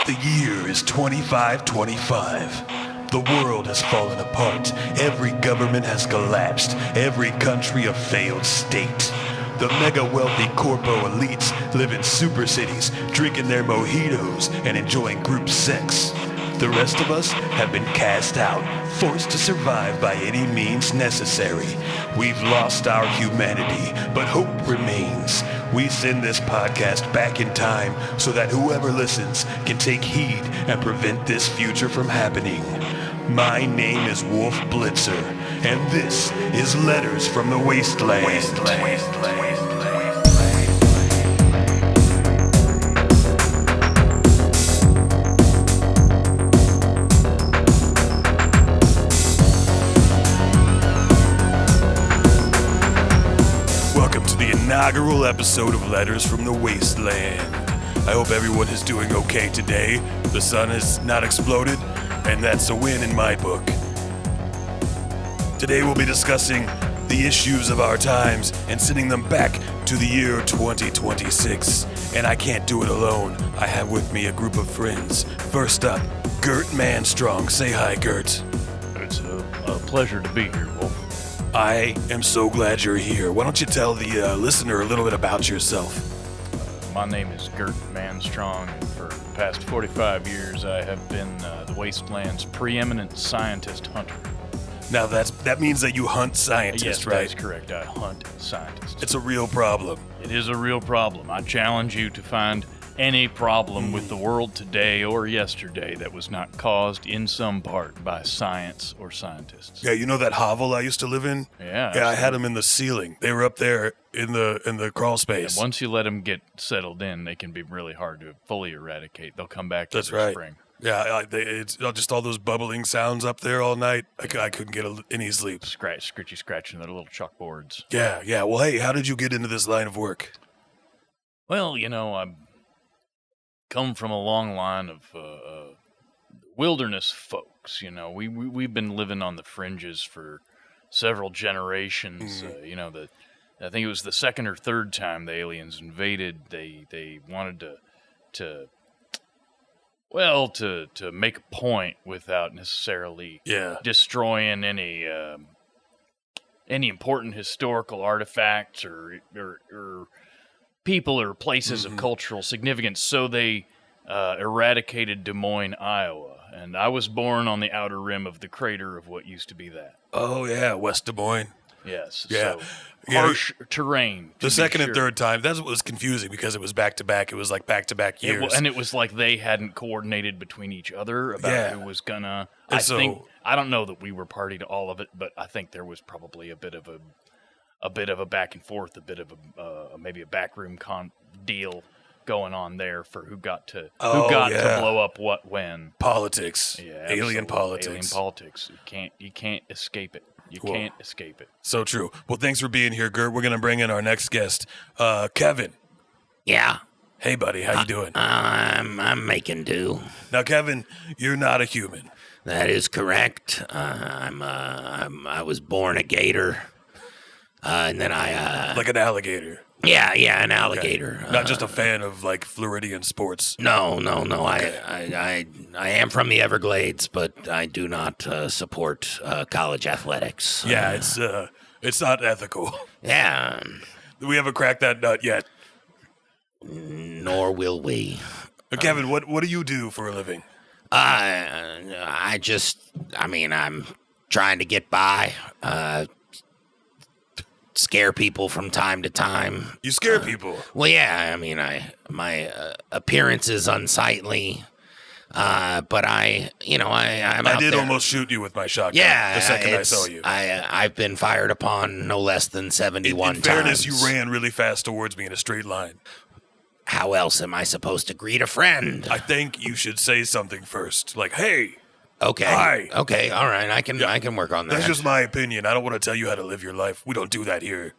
The year is 2525. The world has fallen apart. Every government has collapsed. Every country a failed state. The mega wealthy corpo elites live in super cities, drinking their mojitos and enjoying group sex. The rest of us have been cast out, forced to survive by any means necessary. We've lost our humanity, but hope remains. We send this podcast back in time so that whoever listens can take heed and prevent this future from happening. My name is Wolf Blitzer, and this is Letters from the Wasteland. Welcome to the inaugural episode of Letters from the Wasteland. I hope everyone is doing okay today. The sun has not exploded, and that's a win in my book. Today we'll be discussing the issues of our times and sending them back to the year 2026. And I can't do it alone. I have with me a group of friends. First up, Gert Manstrong. Say hi, Gert. It's a pleasure to be here, Wolf. I am so glad you're here. Why don't you tell the listener a little bit about yourself? My name is Gert Manstrong, and for the past 45 years I have been the Wasteland's preeminent scientist hunter. Now that means that you hunt scientists, yes, right? Yes, that is correct. I hunt scientists. It's a real problem. It is a real problem. I challenge you to find any problem with the world today or yesterday that was not caused in some part by science or scientists. Yeah, you know that hovel I used to live in? Yeah. Yeah, I had them in the ceiling. They were up there in the crawl space. And once you let them get settled in, they can be really hard to fully eradicate. They'll come back That's every right. spring. Yeah, it's just all those bubbling sounds up there all night. I couldn't get any sleep. Scratching their little chalkboards. Yeah. Well, hey, how did you get into this line of work? Well, I've come from a long line of wilderness folks. We've been living on the fringes for several generations. I think it was the second or third time the aliens invaded. They wanted to make a point without necessarily destroying any important historical artifacts or people or places of cultural significance. So they eradicated Des Moines, Iowa. And I was born on the outer rim of the crater of what used to be that. Oh, yeah, West Des Moines. Yes. Yeah. So harsh terrain. The second and third time, that's what was confusing because it was back-to-back. It was like back-to-back years. And it was like they hadn't coordinated between each other about who was gonna... I don't know that we were party to all of it, but I think there was probably a bit of a back and forth, a bit of maybe a backroom deal going on there for who got to blow up what when. Politics. Yeah, Alien politics. Alien politics. You can't escape it. You can't escape it. So true. Well, thanks for being here, Gert. We're going to bring in our next guest, Kevin. Yeah. Hey, buddy. How you doing? I'm making do. Now, Kevin, you're not a human. That is correct. I was born a gator, and then I like an alligator. Yeah, an alligator. Okay. Not just a fan of like Floridian sports. No. Okay. I am from the Everglades, but I do not support college athletics. Yeah, it's not ethical. Yeah. We haven't cracked that nut yet. Nor will we. Kevin, what do you do for a living? I'm trying to get by. Scare people from time to time. You scare people? Well, yeah. My appearance is unsightly, but I'm I did almost shoot you with my shotgun. Yeah, the second I saw you. I've been fired upon no less than 71 in times. fairness, you ran really fast towards me in a straight line. How else am I supposed to greet a friend? I think you should say something first, like, "Hey." Okay. Hi. Okay. All right. I can work on that. That's just my opinion. I don't want to tell you how to live your life. We don't do that here.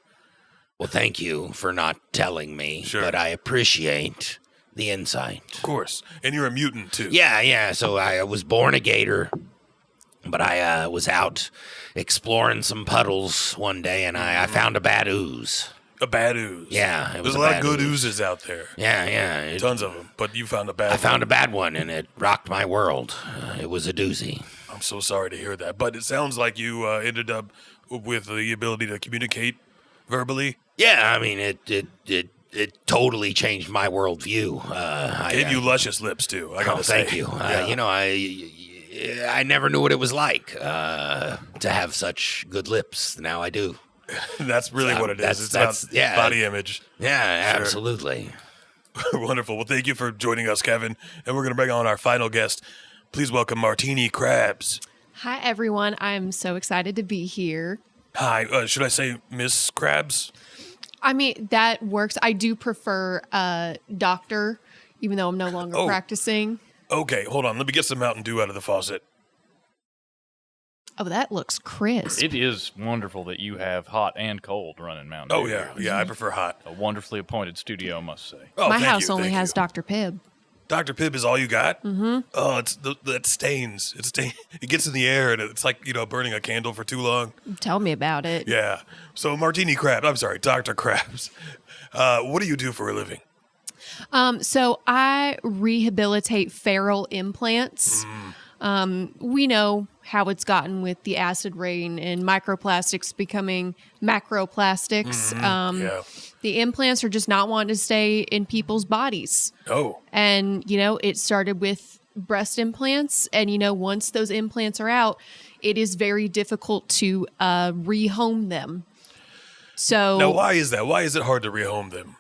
Well, thank you for not telling me. Sure. But I appreciate the insight. Of course. And you're a mutant, too. Yeah. So I was born a gator, but I was out exploring some puddles one day, and I found a bad ooze. A bad ooze. Yeah, it was There's a lot of bad good ooze. oozes out there. Yeah. Tons of them. But you found a bad I one. found a bad one, and it rocked my world. It was a doozy. I'm so sorry to hear that. But it sounds like you ended up with the ability to communicate verbally. Yeah, I mean, it totally changed my worldview. Gave you luscious lips, too, I gotta say. Thank you. Yeah. You know, I never knew what it was like to have such good lips. Now I do. That's really what it is. It's about body image. Yeah, Sure. absolutely. Wonderful. Well, thank you for joining us, Kevin. And we're going to bring on our final guest. Please welcome Martini Krabs. Hi, everyone. I'm so excited to be here. Hi. Should I say Miss Krabs? I mean, that works. I do prefer doctor, even though I'm no longer practicing. Okay, hold on. Let me get some Mountain Dew out of the faucet. Oh, that looks crisp. It is wonderful that you have hot and cold running Mountain Oh, Dew. yeah. Yeah, I prefer hot. A wonderfully appointed studio, I must say. Oh, My thank house you, only thank has you. Dr. Pibb. Dr. Pibb is all you got? Mm-hmm. Oh, that stains. It gets in the air, and it's like, burning a candle for too long. Tell me about it. Yeah. So, Martini Krabs. I'm sorry, Dr. Krabs. What do you do for a living? So I rehabilitate feral implants. We know how it's gotten with the acid rain and microplastics becoming macroplastics. Yeah. The implants are just not wanting to stay in people's bodies. Oh. And, it started with breast implants. And, once those implants are out, it is very difficult to rehome them. So Now, why is that? Why is it hard to rehome them?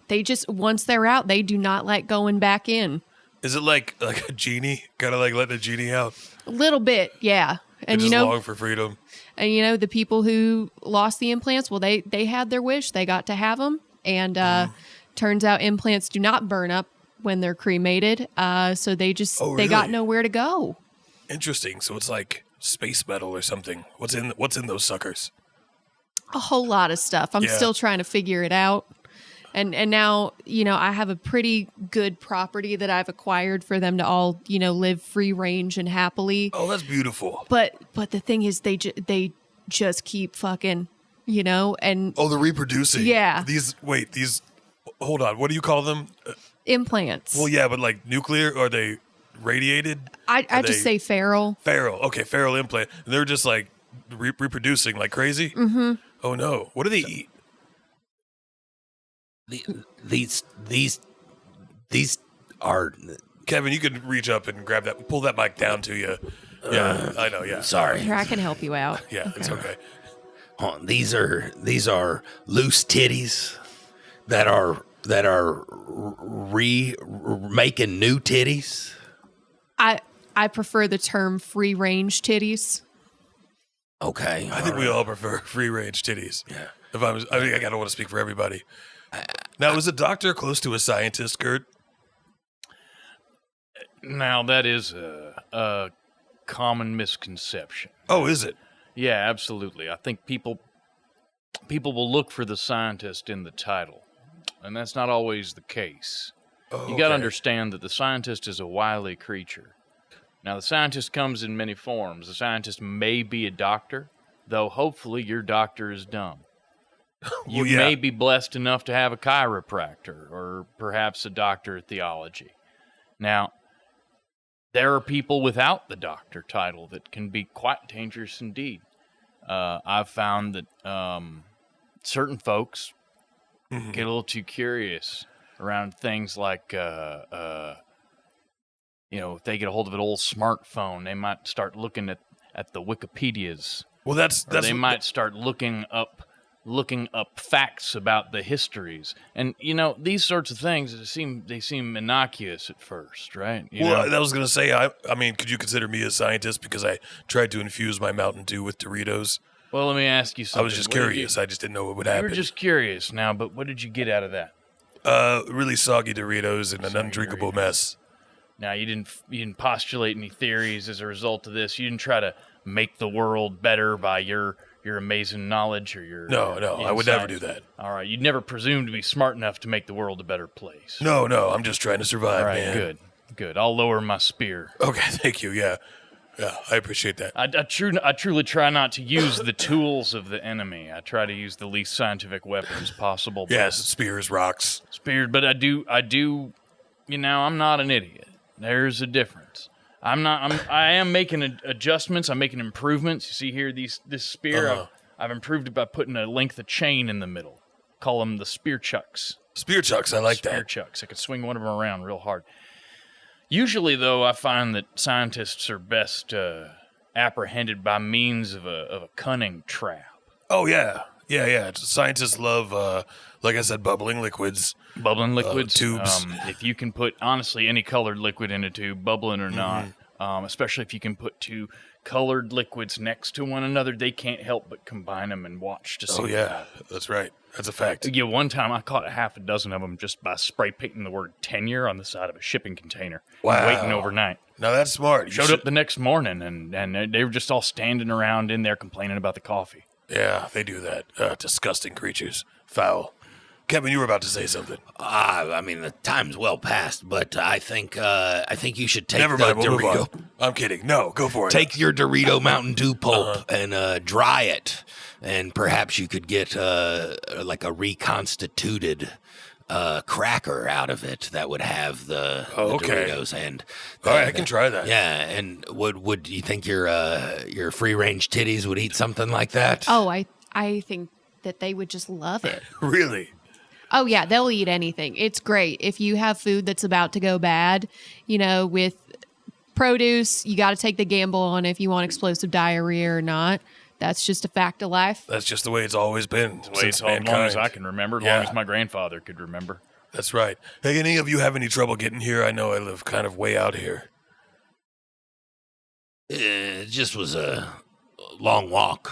they just, once they're out, they do not like going back in. Is it like a genie? Kind of like letting a genie out? A little bit, yeah. And, They just long for freedom. And the people who lost the implants, well, they had their wish. They got to have them. And turns out implants do not burn up when they're cremated. So they just they got really? nowhere to go. Interesting. So it's like space metal or something. What's in those suckers? A whole lot of stuff. I'm Yeah. still trying to figure it out. And now, I have a pretty good property that I've acquired for them to all, live free range and happily. Oh, that's beautiful. But the thing is, they just keep fucking, and Oh, they're reproducing. Yeah. These. Hold on. What do you call them? implants. Well, yeah, but like nuclear. Are they radiated? I Are just they say feral. feral. Okay, feral implant. And they're just like reproducing like crazy. Mm-hmm. Oh no. What do they eat? These are. Kevin, you could reach up and grab that, pull that mic down to you. Yeah, I know. Yeah, Sorry. Here, I can help you out. Yeah, it's okay. These are loose titties that are making new titties. I prefer the term free range titties. Okay. I think we all prefer free range titties. Yeah. I don't want to speak for everybody. Now, is a doctor close to a scientist, Gert? Now, that is a common misconception. Oh, is it? Yeah, absolutely. I think people will look for the scientist in the title, and that's not always the case. Oh, You got to okay. understand that the scientist is a wily creature. Now, the scientist comes in many forms. The scientist may be a doctor, though hopefully your doctor is dumb. You Well, yeah. may be blessed enough to have a chiropractor or perhaps a doctor of theology. Now, there are people without the doctor title that can be quite dangerous indeed. I've found that certain folks Mm-hmm. get a little too curious around things like, if they get a hold of an old smartphone, they might start looking at the Wikipedias. Well, that's Or they might start looking up facts about the histories, and these sorts of things they seem innocuous at first, right? I was going to say, I mean, could you consider me a scientist because I tried to infuse my Mountain Dew with Doritos? Well, let me ask you something. I was just curious. I just didn't know what would You happen. were just curious now, but what did you get out of that? Really soggy Doritos and an undrinkable mess. Now, you didn't postulate any theories as a result of this. You didn't try to make the world better by your amazing knowledge or your No, I would never insight. do that. All right, you'd never presume to be smart enough to make the world a better place. No, I'm just trying to survive, All right, man. good. I'll lower my spear. Okay, thank you, yeah. I appreciate that. I truly try not to use the tools of the enemy. I try to use the least scientific weapons possible. Yes, spears, rocks. But I do, I'm not an idiot. There's a difference. I am making adjustments. I'm making improvements. You see here, this spear, I've improved it by putting a length of chain in the middle. Call them the spear chucks. Spear chucks, I like that. Spear chucks. I could swing one of them around real hard. Usually, though, I find that scientists are best apprehended by means of a cunning trap. Oh, yeah. Scientists love, like I said, bubbling liquids. Bubbling liquids. Tubes. If you can put, honestly, any colored liquid in a tube, bubbling or not, especially if you can put two colored liquids next to one another, they can't help but combine them and watch to see. Oh, yeah. That's right. That's a fact. Yeah, one time I caught half a dozen of them just by spray painting the word tenure on the side of a shipping container. Wow. Waiting overnight. Now that's smart. Showed up the next morning, and they were just all standing around in there complaining about the coffee. Yeah, they do that. Disgusting creatures. Foul. Kevin, you were about to say something. I mean, the time's well past, but I think you should take Never the mind, we'll move Dorito. on. I'm kidding. No, go for it. Take your Dorito Mountain Dew pulp and dry it, and perhaps you could get like a reconstituted cracker out of it that would have the okay. Doritos and. All right, I can try that. Yeah, and would you think your free range titties would eat something like that? Oh, I think that they would just love it. Really? Oh, yeah, they'll eat anything. It's great. If you have food that's about to go bad, with produce, you got to take the gamble on if you want explosive diarrhea or not. That's just a fact of life. That's just the way it's always been since As long mankind. as I can remember, as long as my grandfather could remember. That's right. Hey, any of you have any trouble getting here? I know I live kind of way out here. It just was a long walk.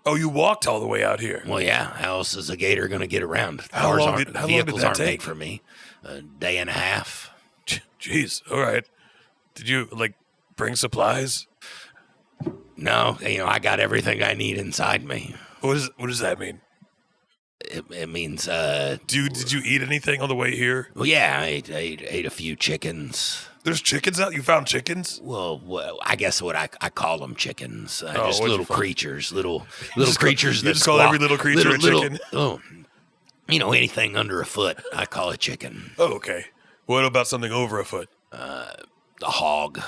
Oh, you walked all the way out here? Well, yeah. How else is a gator going to get around? How long did Vehicles that aren't take? made for me. A day and a half. Jeez. All right. Did you bring supplies? No, I got everything I need inside me. What does that mean? It means, Did you eat anything on the way here? well, yeah, I ate a few chickens. There's chickens out? You found chickens? Well, I guess what I call them chickens. Just what'd you little find? creatures, little just creatures you that just call squawk. every little creature a chicken? Anything under a foot, I call a chicken. Oh, okay. What about something over a foot? A hog.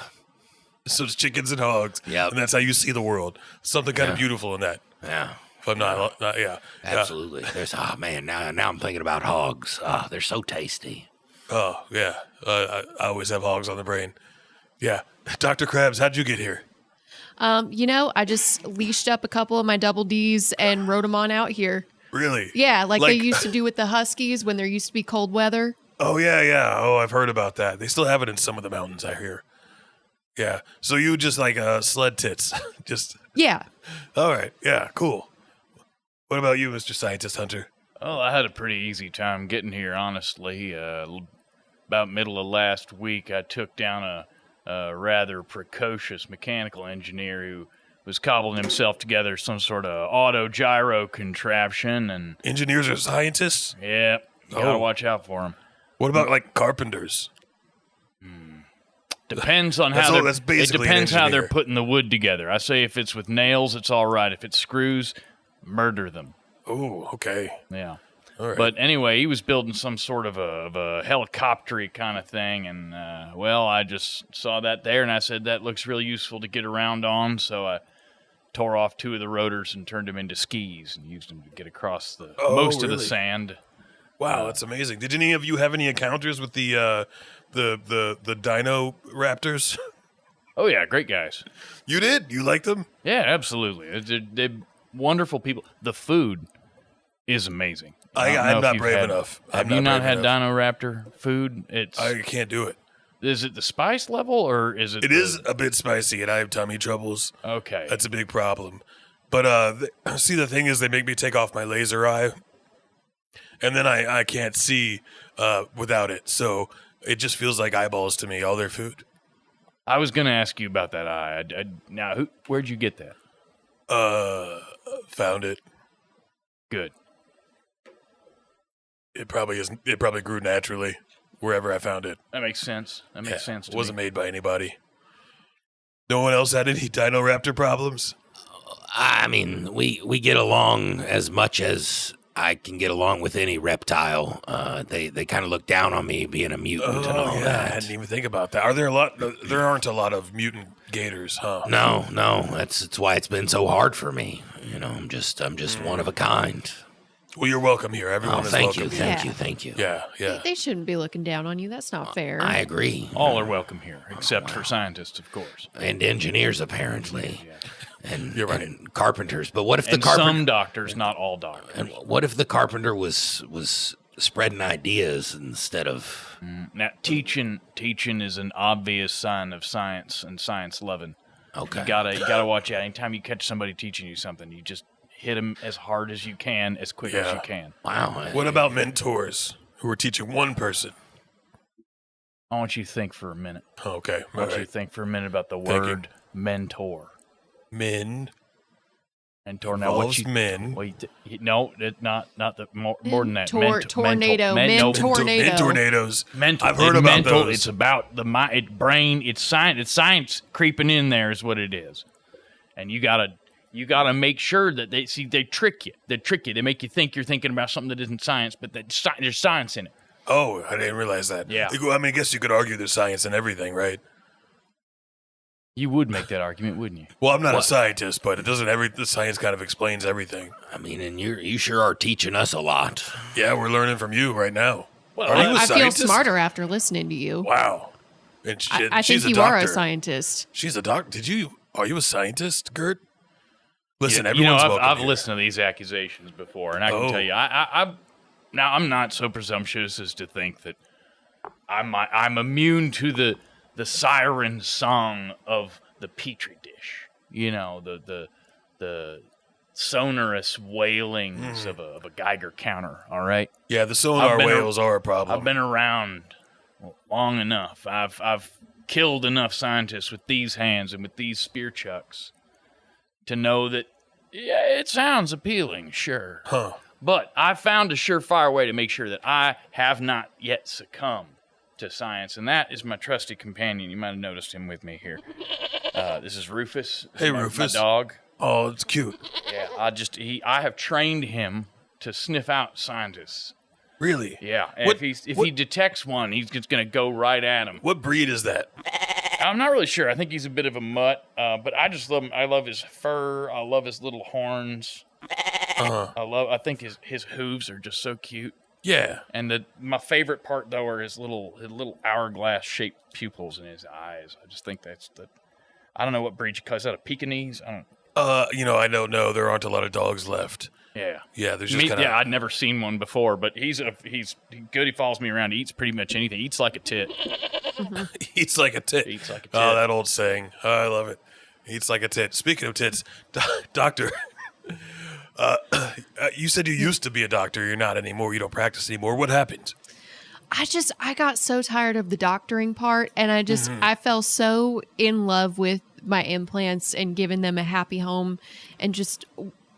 So it's chickens and hogs. Yep. And that's how you see the world. Something kind of beautiful in that. Yeah. If I'm not yeah. Absolutely. There's man, now I'm thinking about hogs. They're so tasty. Oh, yeah. I always have hogs on the brain. Yeah. Dr. Krabs, how'd you get here? I just leashed up a couple of my double Ds and rode them on out here. Really? Yeah, like they used to do with the Huskies when there used to be cold weather. Oh, yeah. Oh, I've heard about that. They still have it in some of the mountains, I hear. Yeah. So you just sled tits. Just. Yeah. All right. Yeah, cool. What about you, Mr. Scientist Hunter? Oh, I had a pretty easy time getting here, honestly. About middle of last week, I took down a rather precocious mechanical engineer who was cobbling himself together some sort of auto gyro contraption, and Engineers are scientists? yeah, you gotta watch out for him. What about carpenters? Depends on That's how all- they're, that's basically it depends an how they're engineer. putting the wood together. I say if it's with nails, it's all right. If it's screws, murder them. Oh, okay. Yeah. All right. But anyway, he was building some sort of a helicopter-y kind of thing, and, I just saw that there, and I said, that looks really useful to get around on, so I tore off two of the rotors and turned them into skis and used them to get across most of the really? sand. Wow, that's amazing. Did any of you have any encounters with the dino raptors? Oh, yeah, great guys. You did? You liked them? Yeah, absolutely. They're wonderful people. The food is amazing. I'm not brave enough. Have you not had Dino Raptor food? I can't do it. Is it the spice level or is it? It is a bit spicy, and I have tummy troubles. Okay. That's a big problem. But see, the thing is, they make me take off my laser eye, and then I can't see without it. So it just feels like eyeballs to me, all their food. I was going to ask you about that eye. Now, where'd you get that? Found it. Good. It probably grew naturally wherever I found it. That makes sense. That makes sense to It wasn't me. made by anybody. No one else had any Dino-Raptor problems? I mean, we get along as much as I can get along with any reptile. They kind of look down on me being a mutant and all I that. hadn't even think about that. Are there a lot? There aren't a lot of mutant gators, huh? No, that's why it's been so hard for me. You know, I'm just one of a kind. Well, you're welcome here. Everyone is welcome here. Thank you. Yeah. They shouldn't be looking down on you. That's not fair. I agree. All are welcome here, except for scientists, of course. And engineers, apparently. And, You're right. and carpenters. But what if the And carpenter? some doctors, not all doctors. And what if the carpenter was spreading ideas instead of? Now, teaching is an obvious sign of science and science loving. Okay. You gotta watch out. Anytime you catch somebody teaching you something, you just hit them as hard as you can, as quick as you can. Wow. What about mentors who are teaching one person? I want you to think for a minute. Okay. I want you to think for a minute about the Thinking. word mentor. Men. Mentor. Now, what Involves you men. no, it not the more than that. Tornado. Tornadoes. Mental. I've heard about mental, those. It's about the mind, brain. It's science. It's science creeping in there is what it is, and you gotta make sure that they trick you. They trick you. They make you think you're thinking about something that isn't science, but there's science in it. Oh, I didn't realize that. Yeah. I mean, I guess you could argue there's science in everything, right? You would make that argument, wouldn't you? Well, I'm not a scientist, but it doesn't. The science kind of explains everything. I mean, and you sure are teaching us a lot. Yeah, we're learning from you right now. Well, Are you a I feel scientist? smarter after listening to you. Wow. And I she's think a you are a doctor. scientist. She's a doctor. Are you a scientist, Gert? Listen, you know, everyone's welcome I've here. listened to these accusations before, and I can tell you, now I'm not so presumptuous as to think that I'm immune to the siren song of the petri dish. You know, the sonorous wailings of a Geiger counter. All right. Yeah, the sonar I've been whales are a problem. I've been around long enough. I've killed enough scientists with these hands and with these spear chucks to know that, yeah, it sounds appealing, sure. Huh. But I found a surefire way to make sure that I have not yet succumbed to science, and that is my trusty companion. You might have noticed him with me here. This is Rufus. This Hey, is my Rufus. dog. Oh, it's cute. Yeah, I have trained him to sniff out scientists. Really? Yeah, and What- if what- he detects one, he's just going to go right at him. What breed is that? I'm not really sure. I think he's a bit of a mutt, but I just love him. I love his fur. I love his little horns. I think his hooves are just so cute. Yeah. And my favorite part though are his little hourglass shaped pupils in his eyes. I just think I don't know what breed you call. Is that a Pekingese? I don't. I don't know. There aren't a lot of dogs left. Yeah. Yeah, there's just kind of. Yeah, I'd never seen one before, but he's good. He follows me around. He eats pretty much anything. He eats like a tit. Eats like a tit. Eats like a tit. Oh, that old saying. Oh, I love it. Eats like a tit. Speaking of tits, doctor, you said you used to be a doctor. You're not anymore. You don't practice anymore. What happened? I got so tired of the doctoring part, and I fell so in love with my implants and giving them a happy home, and just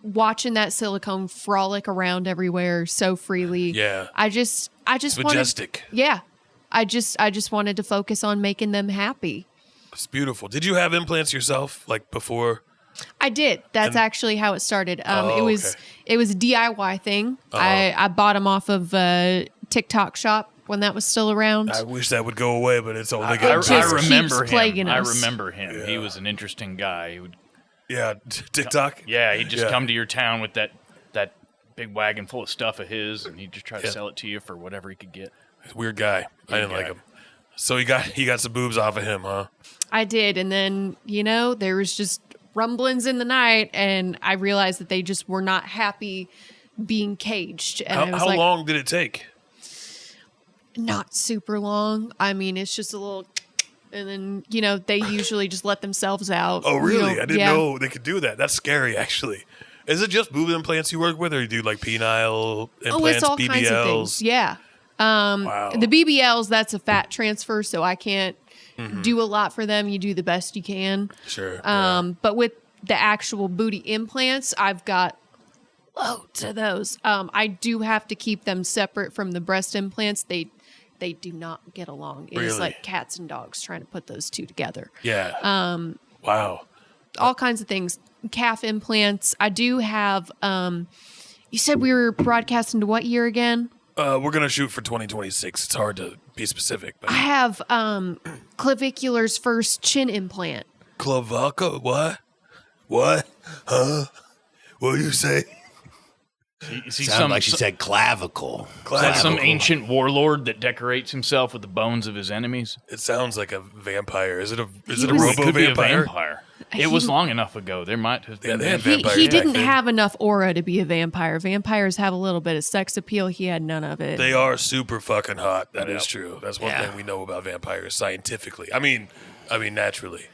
watching that silicone frolic around everywhere so freely. Yeah. I just It's wanted, majestic. yeah. I just wanted to focus on making them happy. It's beautiful. Did you have implants yourself, like before? I did. That's actually how it started. It was okay. a DIY thing. I bought them off of TikTok Shop when that was still around. I wish that would go away, but it's only I getting just remember keeps him. plaguing I us. remember him. He was an interesting guy. He would, Yeah, TikTok. yeah, he'd just Yeah. come to your town with that big wagon full of stuff of his, and he'd just try to Yeah. sell it to you for whatever he could get. Weird guy. I didn't like guy. him. So he got some boobs off of him, huh? I did. And then, there was just rumblings in the night, and I realized that they just were not happy being caged. And I was How like, long did it take? not super long. I mean, it's just a little, and then, they usually just let themselves out. Oh, really? I didn't yeah. know they could do that. That's scary, actually. Is it just boob implants you work with, or you do like penile implants, Oh, it's all BBLs? kinds of things. Yeah. Wow. The BBLs, that's a fat transfer, so I can't Mm-hmm. do a lot for them. You do the best you can. Sure. But with the actual booty implants, I've got loads of those. I do have to keep them separate from the breast implants. They do not get along. It is Really? like cats and dogs trying to put those two together. Yeah. Wow. all kinds of things. Calf implants. I do have. You said we were broadcasting to what year again? We're gonna shoot for 2026. It's hard to be specific, but I have Clavicular's first chin implant. Clavicle? What? What? Huh? What do you say? Sounded like she said clavicle. Is that some ancient warlord that decorates himself with the bones of his enemies? It sounds like a vampire. Is it a He robo was- Could be a vampire? vampire. It was long enough ago. There might have been. they had He vampires back didn't then. have enough aura to be a vampire. Vampires have a little bit of sex appeal. He had none of it. They are super fucking hot. That is Yep. true. That's one Yeah. thing we know about vampires scientifically. I mean naturally.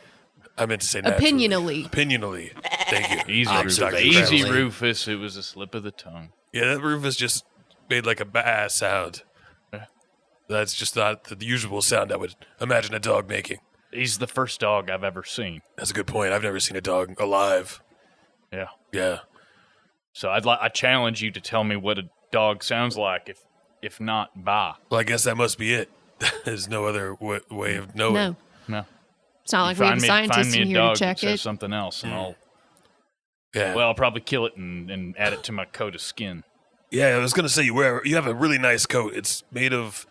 I meant to say naturally. Opinionally. Opinionally. Thank you. Easy, Rufus. Observationally. Easy, Rufus. It was a slip of the tongue. Yeah, that Rufus just made like a bass sound. Yeah. That's just not the usual sound I would imagine a dog making. He's the first dog I've ever seen. That's a good point. I've never seen a dog alive. Yeah. Yeah. So I challenge you to tell me what a dog sounds like. If not, bye. Well, I guess that must be it. There's no other way of knowing. No. No. It's not like we have a find scientist me in a here dog to check that says it. something else, and Yeah. I'll probably kill it and add it to my coat of skin. Yeah, I was gonna say you have a really nice coat. It's made of,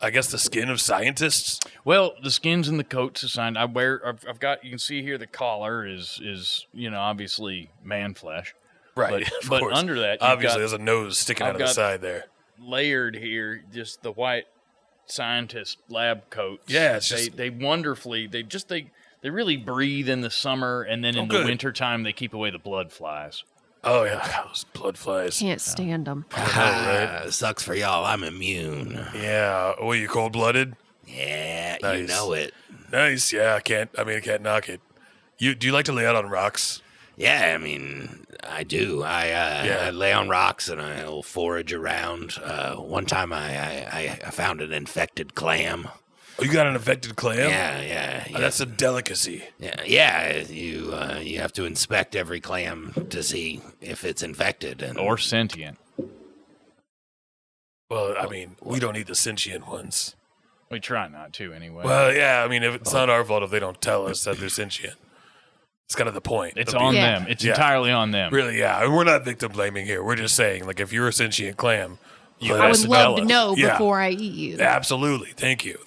I guess, the skin of scientists. Well, the skins and the coats assigned. I've got. You can see here the collar is obviously man flesh. Right. But, of but course. under that, you've Obviously, got there's a nose sticking I've out of the got- side there. layered here just the white scientist lab coats. Yeah, it's just- they wonderfully they really breathe in the summer, and then in the good. wintertime they keep away the blood flies. Oh yeah, those blood flies. Can't stand them. Sucks for y'all. I'm immune. Yeah. Oh, you cold blooded? Yeah, you Nice. know it. Nice. Yeah. I can't knock it. Do you like to lay out on rocks? Yeah, I mean, I do. I lay on rocks and I'll forage around. One time I found an infected clam. Oh, you got an infected clam? Yeah. Oh, that's a delicacy. Yeah. You have to inspect every clam to see if it's infected. And Or sentient. Well, I mean, we don't eat the sentient ones. We try not to anyway. Well, yeah. I mean, if it's not our fault if they don't tell us that they're sentient. It's kind of the point. it's The on beauty- Yeah. them. It's Yeah. entirely on them. Really, yeah. And we're not victim blaming here. We're just saying, like, if you're a sentient clam, you I would love to us. know Yeah. before I eat you. Absolutely. Thank you.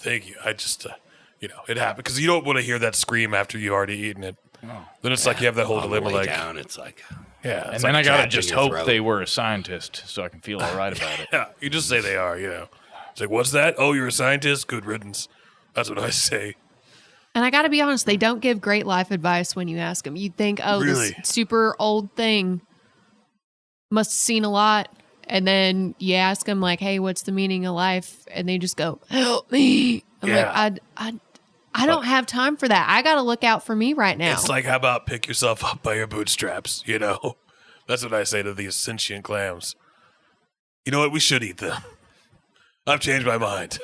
I just, it happened because you don't want to hear that scream after you've already eaten it. Then it's like you have that whole on the dilemma, way like, down, it's like, yeah. And It's then like, I gotta trapped in just your hope throat. they were a scientist so I can feel all right about it. yeah, you just say they are, It's like, what's that? Oh, you're a scientist? Good riddance. That's what I say. And I got to be honest, they don't give great life advice when you ask them. You'd think, oh, Really? this super old thing must have seen a lot. And then you ask them, like, hey, what's the meaning of life? And they just go, help me. I'm Yeah. like, I don't have time for that. I got to look out for me right now. It's like, how about pick yourself up by your bootstraps, That's what I say to these sentient clams. You know what? We should eat them. I've changed my mind.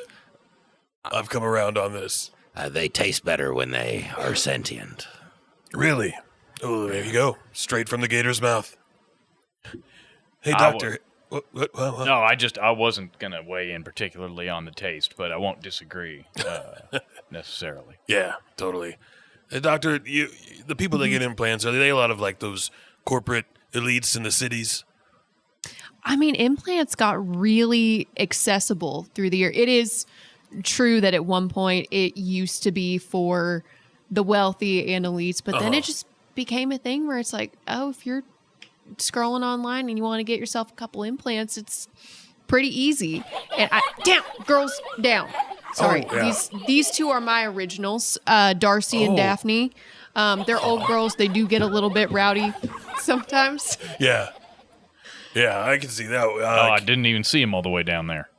I've come around on this. they taste better when they are sentient. Really? Oh, there you go. Straight from the gator's mouth. Hey, I doctor. What? No, I wasn't gonna weigh in particularly on the taste, but I won't disagree necessarily. Yeah, totally. Hey, doctor, the people that get implants, are they a lot of like those corporate elites in the cities? I mean, implants got really accessible through the year. It is true that at one point it used to be for the wealthy and elites, but then it just became a thing where it's like, oh, if you're scrolling online and you want to get yourself a couple implants, it's pretty easy. And girls, down. Sorry, Oh, yeah. these two are my originals, Darcy and Daphne. They're old girls. They do get a little bit rowdy sometimes. Yeah. Yeah, I can see that. I didn't even see him all the way down there.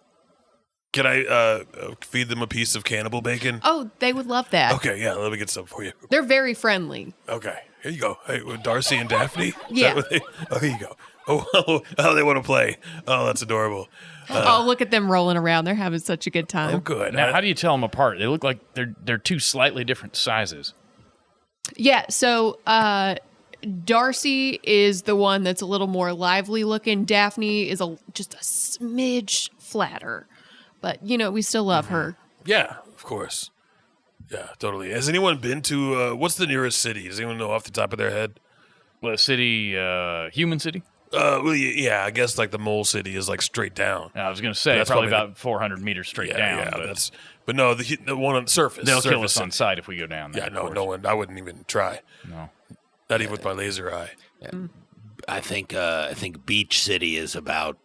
Can I feed them a piece of cannibal bacon? Oh, they would love that. Okay, yeah, let me get some for you. They're very friendly. Okay, here you go. Hey, Darcy and Daphne? Is Yeah. that what oh, here you go. Oh, they want to play. Oh, that's adorable. Oh, look at them rolling around. They're having such a good time. Oh, good. Now, how do you tell them apart? They look like they're two slightly different sizes. Yeah, so Darcy is the one that's a little more lively looking. Daphne is just a smidge flatter. But, we still love her. Yeah, of course. Yeah, totally. Has anyone been to, what's the nearest city? Does anyone know off the top of their head? Well, city, human city? Well, yeah, I guess like the mole city is like straight down. I was going to say That's probably probably about 400 meters straight down. Yeah, but but no, the one on the surface. they'll kill surface us on sight if we go down there. Yeah, of no, course. no one. I wouldn't even try. No. Not even with my laser eye. I think Beach City is about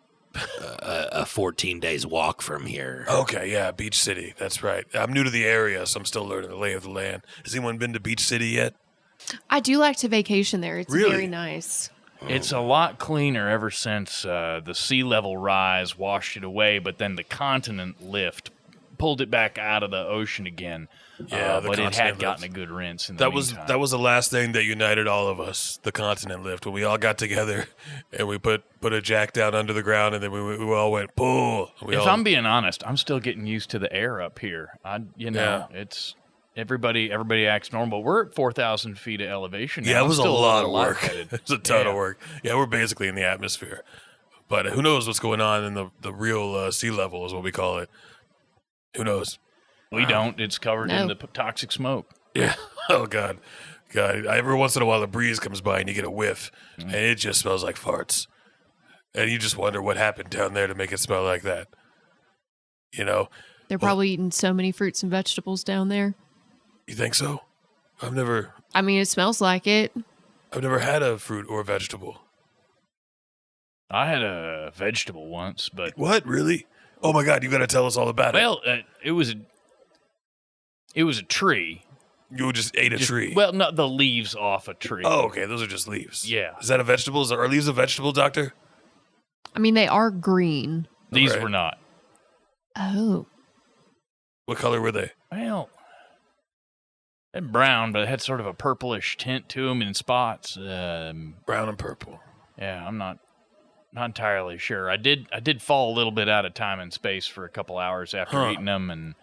a 14 days walk from here. Okay, yeah, Beach City. That's right. I'm new to the area, so I'm still learning the lay of the land. Has anyone been to Beach City yet? I do like to vacation there. It's Really? very nice. It's a lot cleaner ever since the sea level rise washed it away, but then the continent lift pulled it back out of the ocean again. Yeah, the but it had continent gotten lift. a good rinse in the That meantime. was the last thing that united all of us, the continent lift, when we all got together and we put a jack down under the ground, and then we all went pull. If I'm being honest, I'm still getting used to the air up here. It's everybody acts normal. But we're at 4,000 feet of elevation now. Yeah, it I'm was a still lot little of work. lightheaded. It was a ton of Yeah. work. Yeah, we're basically in the atmosphere. But who knows what's going on in the real sea level is what we call it. Who knows? We don't. It's covered in No. the toxic smoke. Yeah. Oh, God. Every once in a while, a breeze comes by and you get a whiff, and it just smells like farts. And you just wonder what happened down there to make it smell like that. You know? They're probably eating so many fruits and vegetables down there. You think so? I've never I mean, it smells like it. had a fruit or vegetable. I had a vegetable once, but What? Really? Oh, my God. You got to tell us all about it. well, it was a tree. You just ate a Just- tree. Well, not the leaves off a tree. Oh, okay. Those are just leaves. Yeah. Is that a vegetable? Are leaves a vegetable, doctor? I mean, they are green. These Right. were not. Oh. What color were they? Well, they're brown, but it had sort of a purplish tint to them in spots. Brown and purple. Yeah, I'm not entirely sure. I did fall a little bit out of time and space for a couple hours after eating them, and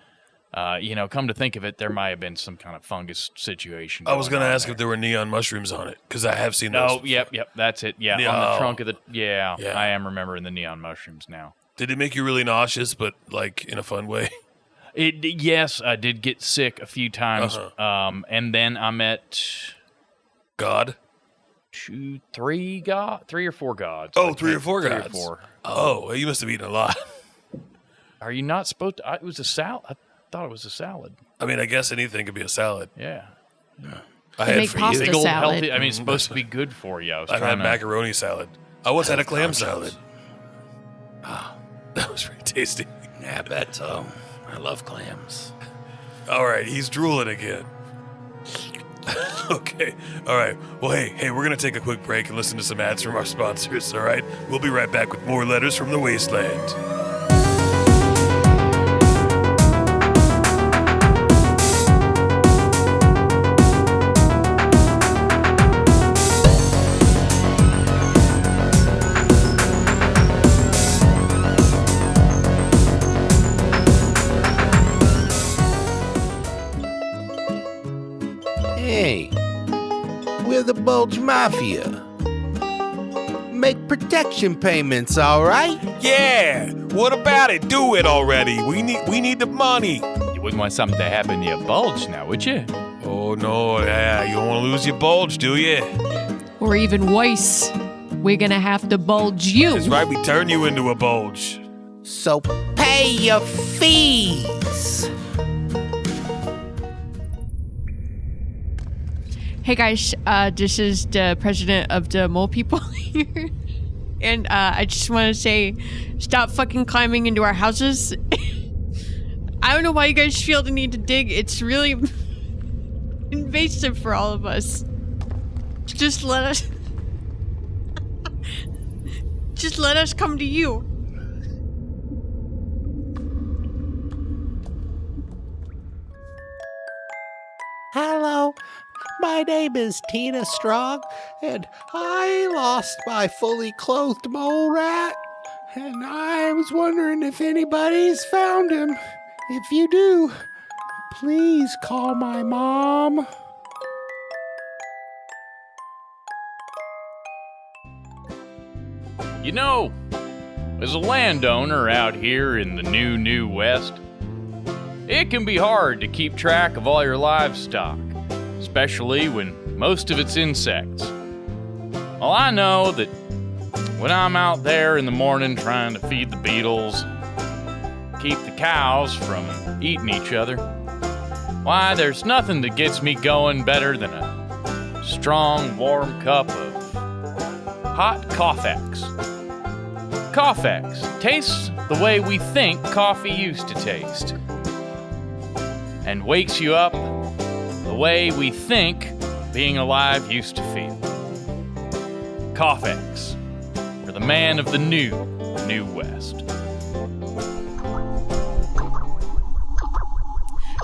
come to think of it, there might have been some kind of fungus situation. I was going going to on ask there. if there were neon mushrooms on it, because I have seen those. Oh, yep, that's it. Yeah, Yeah, on the oh. trunk of the. Yeah, Yeah. I am remembering the neon mushrooms now. Did it make you really nauseous, but like in a fun way? Yes, I did get sick a few times, and then I met God? 3 or 4 gods. Oh, I 3 or can't- 4 3 gods. Or 4. Oh, well, you must have eaten a lot. Are you not supposed to? It was a salad. I thought it was a salad. I mean, I guess anything could be a salad. Yeah. I They had make for pasta you. Big old salad. healthy. I mean, it's supposed to be good for you. I was I've trying had to. macaroni salad. I once had a clam Conchos. salad. That was pretty tasty. Yeah, I bet so. I love clams. All right, he's drooling again. Okay. All right. Well, hey, we're going to take a quick break and listen to some ads from our sponsors, all right? We'll be right back with more letters from the Wasteland. Hey, we're the Bulge Mafia. Make protection payments, all right? Yeah. What about it? Do it already. We need the money. You wouldn't want something to happen to your bulge now, would you? Oh no, yeah, you don't want to lose your bulge, do you? Or even worse, we're going to have to bulge you. That's right, we turn you into a bulge. So pay your fees. Hey guys, this is the president of the mole people here. And I just want to say, stop fucking climbing into our houses. I don't know why you guys feel the need to dig. It's really invasive for all of us. Just let us... just let us come to you. Hello, my name is Tina Strong, and I lost my fully clothed mole rat. And I was wondering if anybody's found him. If you do, please call my mom. You know, as a landowner out here in the new West, it can be hard to keep track of all your livestock, especially when most of it's insects. Well, I know that when I'm out there in the morning trying to feed the beetles, keep the cows from eating each other, why, there's nothing that gets me going better than a strong, warm cup of hot Gojcevic. Gojcevic tastes the way we think coffee used to taste, and wakes you up the way we think being alive used to feel. Gojcevic, for the man of the new West.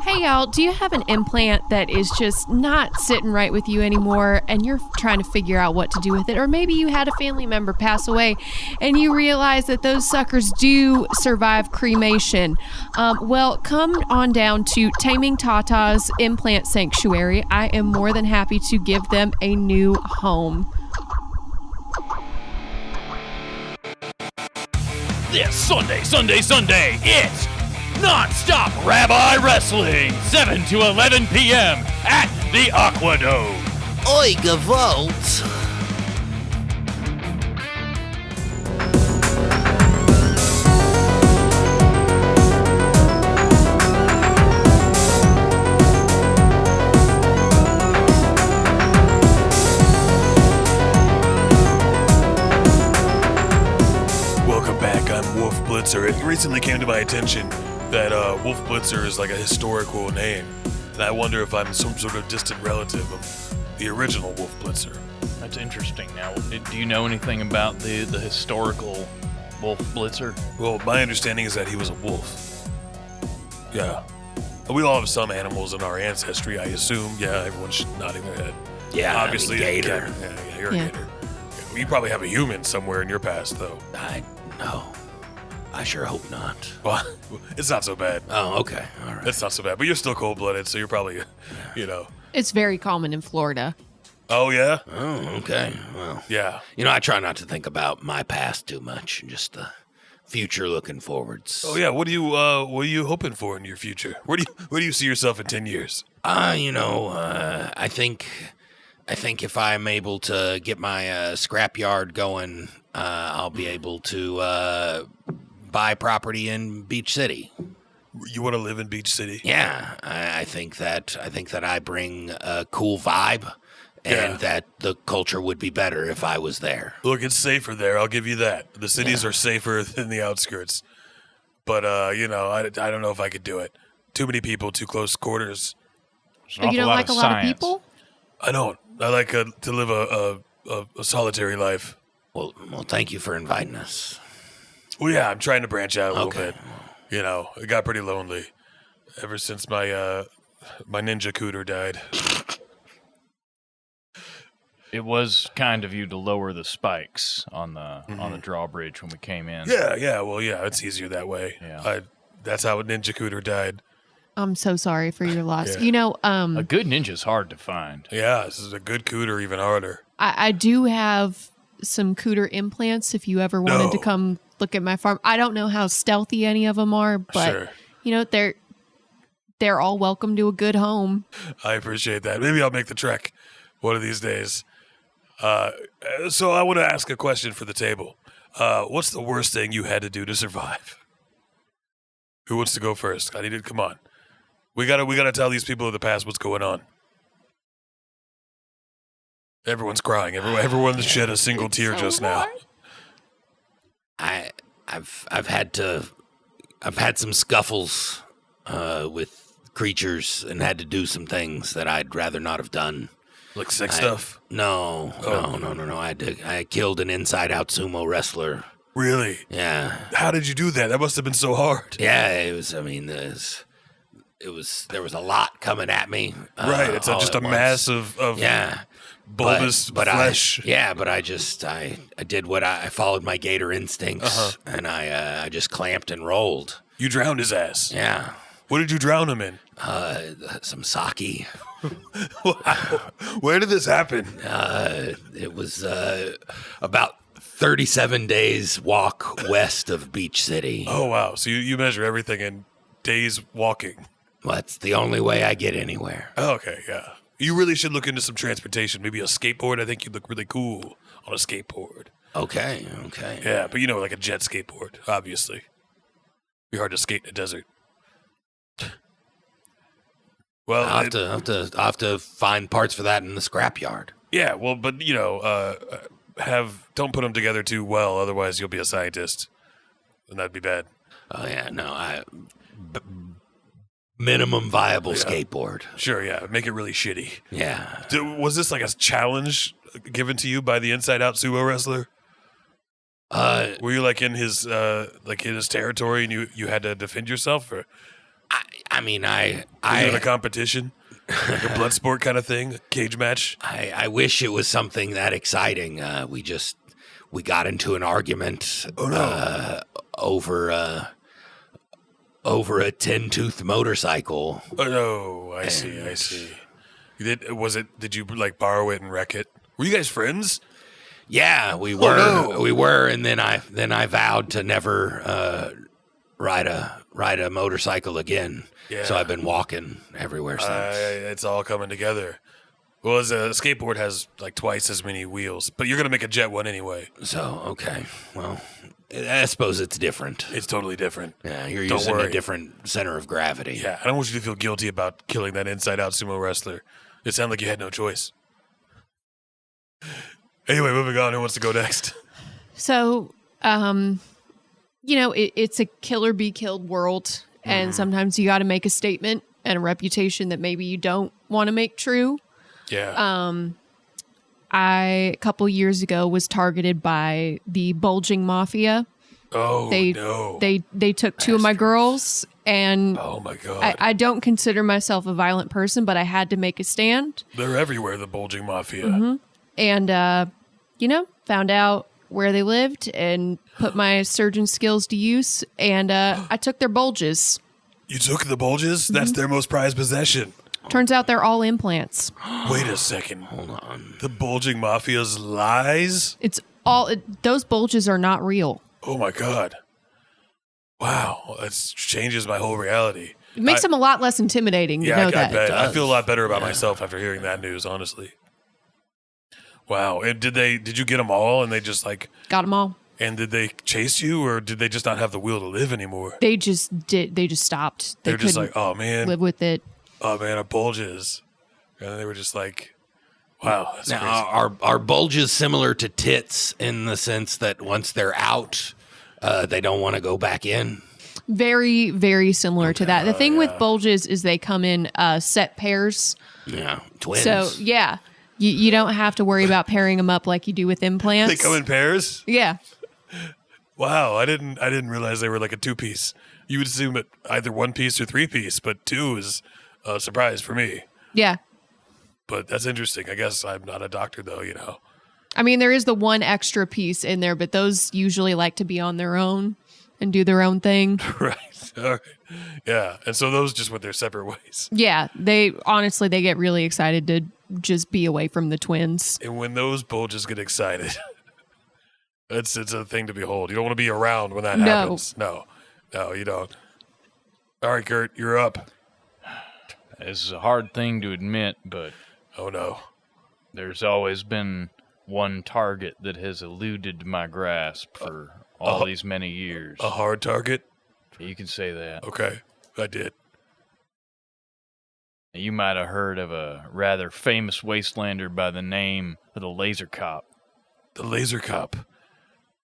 Hey y'all, do you have an implant that is just not sitting right with you anymore and you're trying to figure out what to do with it? Or maybe you had a family member pass away and you realize that those suckers do survive cremation. Well, come on down to Taming Tata's Implant Sanctuary. I am more than happy to give them a new home. This Sunday, it's non-stop Rabbi Wrestling, 7 to 11 p.m. at the Aquadome. Oi, Gavolt. Welcome back. I'm Wolf Blitzer. It recently came to my attention that Wolf Blitzer is like a historical name, and I wonder if I'm some sort of distant relative of the original Wolf Blitzer. That's interesting. Now, do you know anything about the historical Wolf Blitzer? Well, my understanding is that he was a wolf. Yeah. We all have some animals in our ancestry, I assume. Yeah, everyone's nodding their head. Yeah, Obviously, gator. Yeah, you're Yeah. a gator. Yeah, you probably have a human somewhere in your past, though. No. I sure hope not. Well, it's not so bad. Oh, okay. All right. It's not so bad. But you're still cold-blooded, so you're probably, you know. It's very common in Florida. Oh, yeah? Oh, okay. Well, Yeah. I try not to think about my past too much, just the future looking forwards. Oh, yeah. What are you hoping for in your future? Where do you see yourself in 10 years? I think if I'm able to get my scrapyard going, I'll be able to buy property in Beach City. You want to live in Beach City? Yeah, I think that I bring a cool vibe, and that the culture would be better if I was there. Look, it's safer there. I'll give you that. The cities are safer than the outskirts. But, I don't know if I could do it. Too many people, too close quarters. There's an You awful don't lot like of a lot of science. people? I don't. I like to live a solitary life. Well, thank you for inviting us. Well, yeah, I'm trying to branch out a little Okay. bit. It got pretty lonely ever since my ninja cooter died. It was kind of you to lower the spikes on the drawbridge when we came in. Yeah, it's easier that way. Yeah. That's how a ninja cooter died. I'm so sorry for your loss. Yeah. A good ninja's hard to find. Yeah, this is a good cooter, even harder. I do have some cooter implants if you ever wanted to No. come look at my farm. I don't know how stealthy any of them are, but Sure. they're all welcome to a good home. I appreciate that. Maybe I'll make the trek one of these days. So I want to ask a question for the table. What's the worst thing you had to do to survive? Who wants to go first? I need to come on. We gotta tell these people of the past what's going on. Everyone's crying. Everyone shed a single tear just now. I've had some scuffles with creatures and had to do some things that I'd rather not have done. Like sex stuff? No. I killed an inside-out sumo wrestler. Really? Yeah. How did you do that? That must have been so hard. Yeah, it was. I mean, there was a lot coming at me. Right. It's all just at a once. mass of Yeah. bulbous flesh. I did what I followed my gator instincts, and I just clamped and rolled. You drowned his ass. Yeah. What did you drown him in? Some sake. Wow. Where did this happen? It was about 37 days walk west of Beach City. Oh, wow. So you measure everything in days walking. Well, that's the only way I get anywhere. Oh, okay, yeah. You really should look into some transportation. Maybe a skateboard. I think you'd look really cool on a skateboard. Okay. Yeah, but like a jet skateboard, obviously. Be hard to skate in the desert. Well, I'll have to find parts for that in the scrapyard. yeah. Well, but don't put them together too well, otherwise you'll be a scientist, and that'd be bad. Oh yeah, no, minimum viable skateboard. Sure, yeah. Make it really shitty. Yeah. Was this like a challenge given to you by the Inside Out sumo wrestler? Were you like in his territory and you had to defend yourself, or I mean, was it a competition, like a blood sport kind of thing, a cage match? I wish it was something that exciting. We got into an argument over a 10-tooth motorcycle. Oh no, I see. Did you like borrow it and wreck it? Were you guys friends? Yeah, we were. no. We were, and then I vowed to never ride a motorcycle again. Yeah. So I've been walking everywhere since. It's all coming together. Well, as a skateboard has like twice as many wheels, but you're gonna make a jet one anyway. So okay, well, I suppose it's different. It's totally different. Yeah, you're Don't using worry. a different center of gravity. Yeah, I don't want you to feel guilty about killing that Inside Out sumo wrestler. It sounded like you had no choice. Anyway, moving on. Who wants to go next? So, it's a kill or be killed world. And sometimes you got to make a statement and a reputation that maybe you don't want to make true. Yeah. A couple years ago was targeted by the bulging mafia. Oh, no. They took two of my girls, and Oh, my God. I don't consider myself a violent person, but I had to make a stand. They're everywhere, the bulging mafia. Mm-hmm. And, found out where they lived and put my surgeon skills to use. And I took their bulges. You took the bulges? That's their most prized possession. Turns out they're all implants. Wait a second. Hold on. The bulging mafia's lies? Those bulges are not real. Oh, my God. Wow. That changes my whole reality. It makes them a lot less intimidating. Yeah, you know I that. bet. I does. feel a lot better about myself after hearing that news, honestly. Wow. And did you get them all and they just like, Got them all. and did they chase you or did they just not have the will to live anymore? They just stopped. They They're just couldn't like, oh man, live with it. our bulges. And then they were just like, wow, that's Now, crazy. are bulges similar to tits in the sense that once they're out, they don't want to go back in? Very, very similar to that. The thing with bulges is they come in set pairs. Yeah, twins. So, yeah, you don't have to worry about pairing them up like you do with implants. They come in pairs? Yeah. Wow, I didn't realize they were like a two-piece. You would assume it either one piece or three-piece, but two is a surprise for me. Yeah. But that's interesting. I guess I'm not a doctor, though, I mean, there is the one extra piece in there, but those usually like to be on their own and do their own thing. Right. All right. Yeah. And so those just went their separate ways. Yeah. They get really excited to just be away from the twins. And when those bulges get excited, it's a thing to behold. You don't want to be around when that happens. No, you don't. All right, Kurt, you're up. This is a hard thing to admit, but Oh, no. there's always been one target that has eluded my grasp for all these many years. A hard target? You can say that. Okay, I did. You might have heard of a rather famous Wastelander by the name of the Laser Cop. The laser cop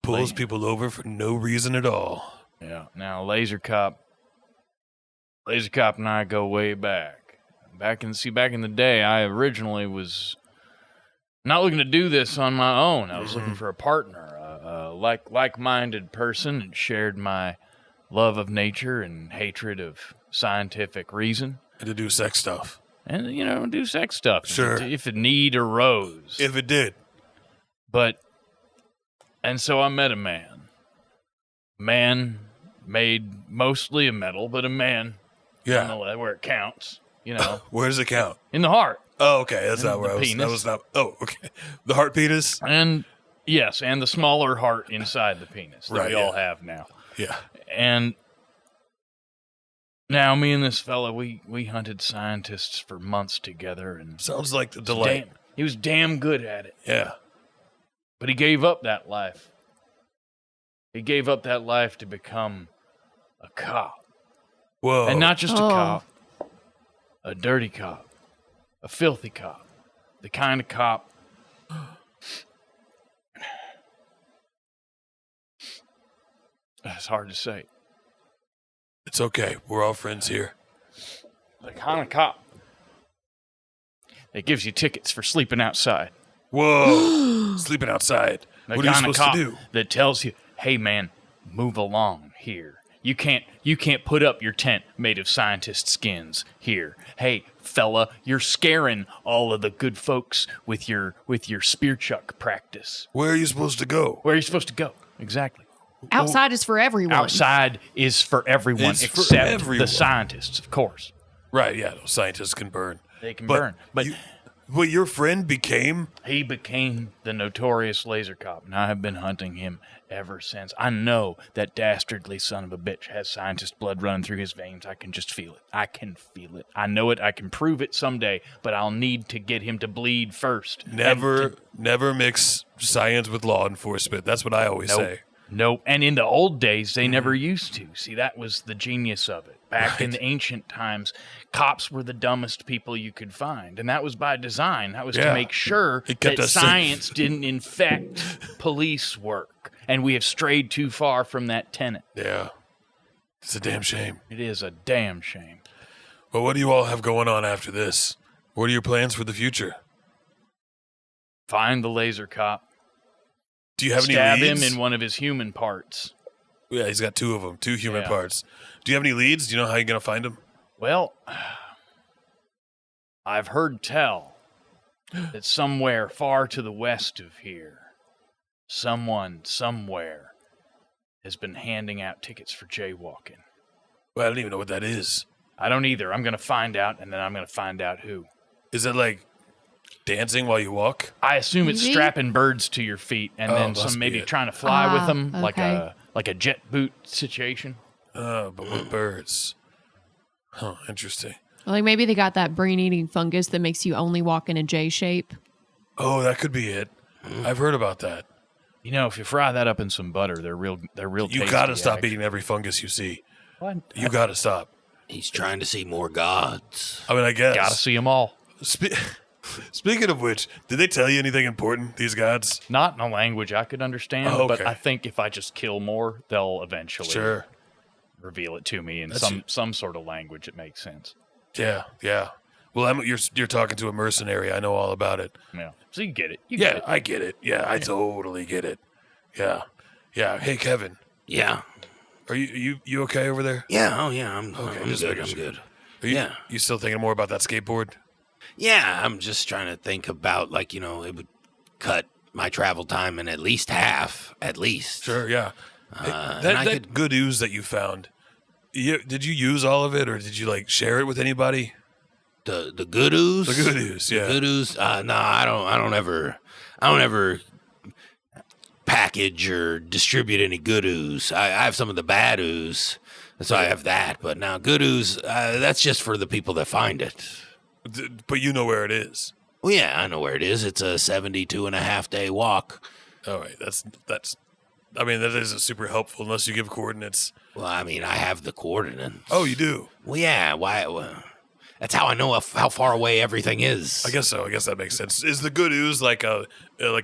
pulls people over for no reason at all. Yeah. Now, Laser Cop and I go way back. Back in the day, I originally was not looking to do this on my own. I was looking for a partner, a like-minded person that shared my love of nature and hatred of scientific reason. And to do sex stuff. And, do sex stuff. Sure. If a need arose. If it did. And so I met a man. Man made mostly of metal, but a man, Yeah. nonetheless, where it counts, Where does it count? in the heart. Oh, okay. That's not And where the I was. That penis. was not. Oh, okay. The heart penis? And, yes, and the smaller heart inside the penis that Right, we all yeah. have now. Yeah. And Now, me and this fella, we hunted scientists for months together, and Sounds like the delight. he was damn good at it. Yeah. But he gave up that life. He gave up that life to become a cop. Whoa. And not just a cop, a dirty cop, a filthy cop, the kind of cop. It's hard to say. It's okay. We're all friends here. The kind of cop that gives you tickets for sleeping outside. Whoa. Sleeping outside. The What are you kind of supposed cop to do? that tells you, hey man, move along here. You can't put up your tent made of scientist skins here. Hey, fella, you're scaring all of the good folks with your spear chuck practice. Where are you supposed to go? Where are you supposed to go? Exactly. Outside is for everyone. Outside is for everyone It's for except everyone. the scientists, of course. Right, yeah. No, scientists can burn. They can burn. But But your friend became... he became the notorious laser cop, and I have been hunting him ever since. I know that dastardly son of a bitch has scientist blood running through his veins. I can just feel it. I can feel it. I know it. I can prove it someday, but I'll need to get him to bleed first. Never mix science with law enforcement. That's what I always say. Nope. And in the old days, they never used to. See, that was the genius of it. Back in the ancient times, cops were the dumbest people you could find. And that was by design. That was to make sure It kept that us safe. science didn't infect police work. And we have strayed too far from that tenet. Yeah. It's a damn shame. It is a damn shame. Well, what do you all have going on after this? What are your plans for the future? Find the laser cop. Do you have Stab any leads? him in one of his human parts. Yeah, he's got two of them, two human Yeah. parts. Do you have any leads? Do you know how you're going to find them? Well, I've heard tell that somewhere far to the west of here, someone somewhere has been handing out tickets for jaywalking. Well, I don't even know what that is. I don't either. I'm going to find out, and then I'm going to find out who. Is it like dancing while you walk? I assume it's Maybe? strapping birds to your feet, and then must some be maybe it. trying to fly with them, okay. like a jet boot situation. But with birds. Huh, interesting. Like maybe they got that brain-eating fungus that makes you only walk in a J shape. Oh, that could be it. I've heard about that. You know, if you fry that up in some butter, they're real. You You got to stop eating every fungus you see. What? You got to stop. He's trying to see more gods. I mean, I guess. Gotta see them all. Speaking of which, did they tell you anything important, these gods? Not in a language I could understand, Oh, but okay. I think if I just kill more, they'll eventually Sure. reveal it to me in That's- some sort of language that makes sense. Yeah, yeah. Well, you're talking to a mercenary. I know all about it. Yeah. So you get it. You Yeah, get it. I get it. Yeah, I totally get it. Yeah, yeah. Hey, Kevin, Yeah. are you okay over there? Yeah. Oh, yeah. I'm just good. making I'm sure. good. Are you, Yeah. You still thinking more about that skateboard? Yeah. I'm just trying to think about, like, it would cut my travel time in at least half, at least. Sure. Yeah. Hey, and that I that could- good ooze that you found. Did you use all of it, or did you like share it with anybody? The good ooze? The good ooze, yeah. The good ooze? No, I don't ever package or distribute any good ooze. I have some of the bad ooze, so I have that. But now good ooze, that's just for the people that find it. But you know where it is. Well, yeah, I know where it is. It's a 72.5-day walk. All right. That's. I mean, that isn't super helpful unless you give coordinates. Well, I mean, I have the coordinates. Oh, you do. Well, yeah. Why? That's how I know how far away everything is. I guess so. I guess that makes sense. Is the good ooze like a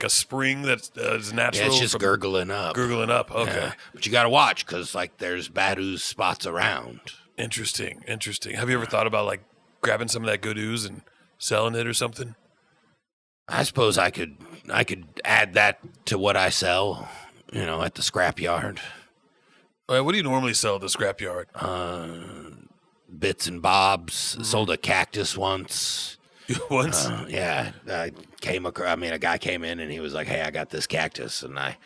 spring that is natural? Yeah, it's just from gurgling up. gurgling up. Okay. Yeah. But you got to watch because, like, there's bad ooze spots around. Interesting. Have you ever thought about like grabbing some of that good ooze and selling it or something? I suppose I could add that to what I sell, at the scrapyard. All right, what do you normally sell at the scrapyard? Bits and bobs. Sold a cactus once. Once? Yeah, I came across. I mean, a guy came in and he was like, "Hey, I got this cactus," and I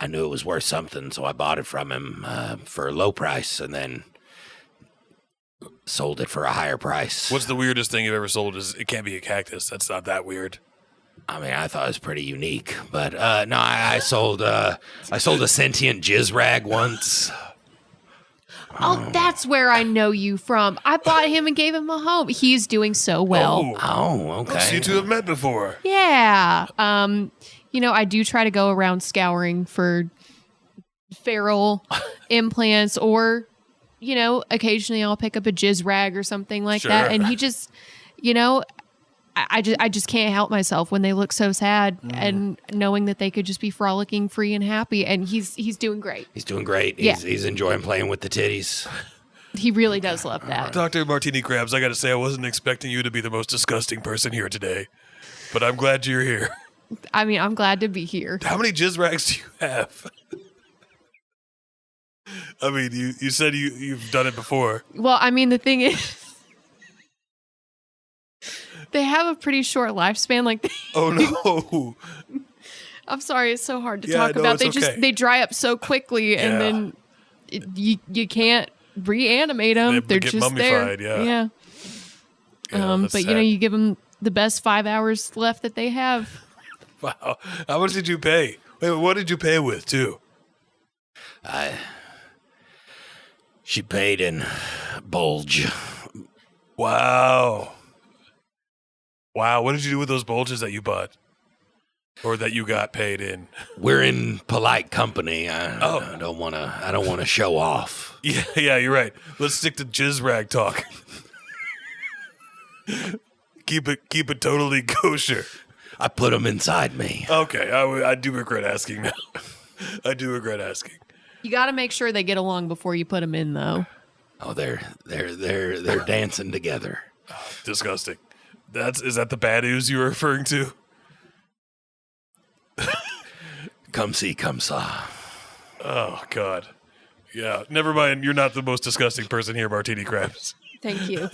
knew it was worth something, so I bought it from him for a low price, and then sold it for a higher price. What's the weirdest thing you've ever sold? It can't be a cactus. That's not that weird. I mean, I thought it was pretty unique, but no, I sold a sentient jizz rag once. Oh, that's where I know you from. I bought him and gave him a home. He's doing so well. Oh, okay. So you two have met before. Yeah. I do try to go around scouring for feral implants, or, occasionally I'll pick up a jizz rag or something like that. And he just, I just can't help myself when they look so sad, and knowing that they could just be frolicking, free and happy. And he's doing great. He's doing great. Yeah. He's enjoying playing with the titties. He really does love that. Dr. Martini Krabs, I got to say, I wasn't expecting you to be the most disgusting person here today, but I'm glad you're here. I mean, I'm glad to be here. How many jizz rags do you have? I mean, you said you've done it before. Well, I mean, the thing is, they have a pretty short lifespan. Like, Oh no! I'm sorry, it's so hard to Yeah, talk no, about. it's okay. They dry up so quickly, and Yeah. then you can't reanimate them. They They're get just mummified, there. yeah. That's But sad. you give them the best 5 hours left that they have. Wow. How much did you pay? Wait, what did you pay with too? She paid in bulge. Wow. Wow. What did you do with those bulges that you bought, or that you got paid in? We're in polite company. I don't want to show off. Yeah, you're right. Let's stick to jizz rag talk. keep it totally kosher. I put them inside me. Okay, I do regret asking now. I do regret asking. You got to make sure they get along before you put them in, though. Oh, they're dancing together. Disgusting. Is that the bad news you were referring to? Come see, come saw. Oh God. Yeah. Never mind. You're not the most disgusting person here, Martini Krabs. Thank you.